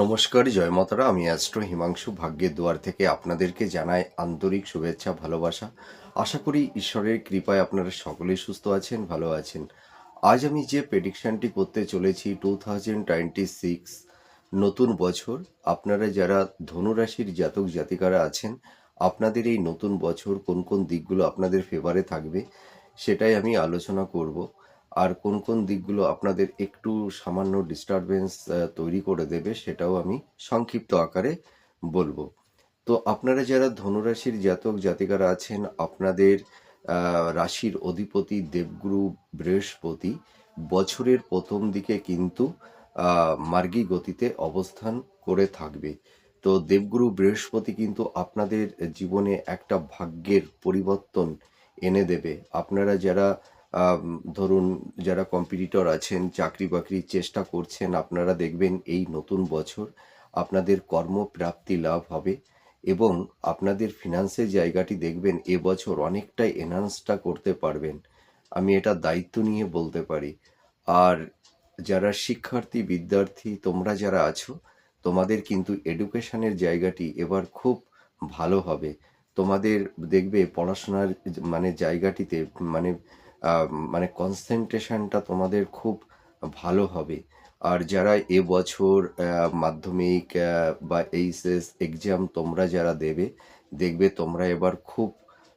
নমস্কার, জয় মাতারা। আমি অ্যাস্ট্রো হিমাংশু ভাগ্যের দুয়ার থেকে আপনাদেরকে জানাই আন্তরিক শুভেচ্ছা, ভালোবাসা। আশা করি ঈশ্বরের কৃপায় আপনারা সকলেই সুস্থ আছেন, ভালো আছেন। আজ আমি যে প্রেডিকশনটি করতে চলেছি 2026 নতুন বছর, আপনারা যারা ধনুরাশির জাতক জাতিকারা আছেন, আপনাদের এই নতুন বছর কোন কোন দিকগুলো আপনাদের ফেভারে থাকবে সেটাই আমি আলোচনা করব। আর কোন কোন দিকগুলো আপনাদের একটু সামান্য ডিস্টারবেন্স তৈরি করে দেবে সেটাও আমি সংক্ষিপ্ত আকারে বলবো। তো আপনারা যারা ধনুরাশির জাতক জাতিকারা আছেন, আপনাদের রাশির অধিপতি দেবগুরু বৃহস্পতি বছরের প্রথম দিকে কিন্তু মার্গী গতিতে অবস্থান করে থাকবে। তো দেবগুরু বৃহস্পতি কিন্তু আপনাদের জীবনে একটা ভাগ্যের পরিবর্তন এনে দেবে। আপনারা যারা ধরুন যারা কম্পিটিটর আছেন, চাকরি বাকরির চেষ্টা করছেন, আপনারা দেখবেন এই নতুন বছর আপনাদের কর্মপ্রাপ্তি লাভ হবে এবং আপনাদের ফিনান্সের জায়গাটি দেখবেন এবছর অনেকটাই এনহান্সটা করতে পারবেন। আমি এটা দায়িত্ব নিয়ে বলতে পারি। আর যারা শিক্ষার্থী বিদ্যার্থী তোমরা যারা আছো, তোমাদের কিন্তু এডুকেশনের জায়গাটি এবার খুব ভালো হবে। তোমাদের দেখবে পড়াশোনার মানে জায়গাটিতে মানে মানে কনসেন্ট্রেশনটা তোমাদের খুব ভালো হবে। আর যারা এবছর মাধ্যমিক বা এইচএস এক্সাম তোমরা যারা দেবে, দেখবে তোমরা এবার খুব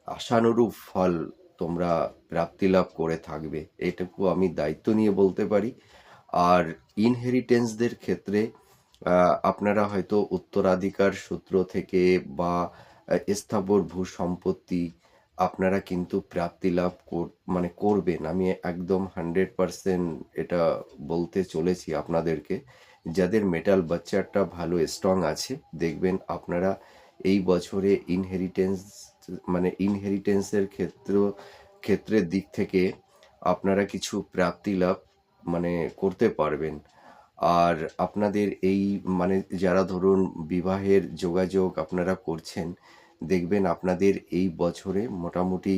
আশানুরূপ ফল তোমরা প্রাপ্তি লাভ করে থাকবে, এটুকু আমি দায়িত্ব নিয়ে বলতে পারি। আর ইনহেরিটেন্সদের ক্ষেত্রে আপনারা হয়তো উত্তরাধিকার সূত্র থেকে বা স্থাবর ভূ সম্পত্তি আপনারা কিন্তু প্রাপ্তি লাভ মানে করবেন। আমি একদম 100% এটা বলতে চলেছি আপনাদেরকে। যাদের মেটাল বাচ্চারটা ভালো স্ট্রং আছে, দেখবেন আপনারা এই বছরে ইনহেরিটেন্সের ক্ষেত্রের দিক থেকে আপনারা কিছু প্রাপ্তি লাভ মানে করতে পারবেন। আর আপনাদের এই মানে যারা ধরুন বিবাহের যোগাযোগ আপনারা করছেন, দেখবেন আপনাদের এই বছরে মোটামুটি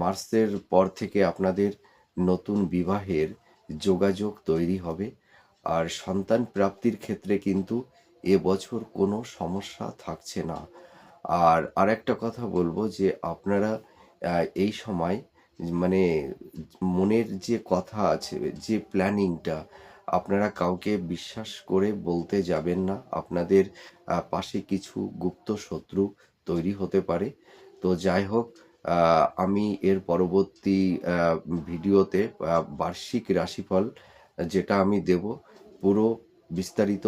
মার্চের পর থেকে আপনাদের নতুন বিবাহের যোগাযোগ তৈরি হবে। আর সন্তান প্রাপ্তির ক্ষেত্রে কিন্তু এবছর কোনো সমস্যা থাকছে না। আর আরেকটা কথা বলবো যে আপনারা এই সময় মানে মনের যে কথা আছে, যে প্ল্যানিংটা, আপনারা কাউকে বিশ্বাস করে বলতে যাবেন না। আপনাদের পাশে কিছু গুপ্ত শত্রু তৈরি হতে পারে। তো যাই হোক, আমি এর পরবর্তী ভিডিওতে বার্ষিক রাশিফল যেটা আমি দেব, পুরো বিস্তারিত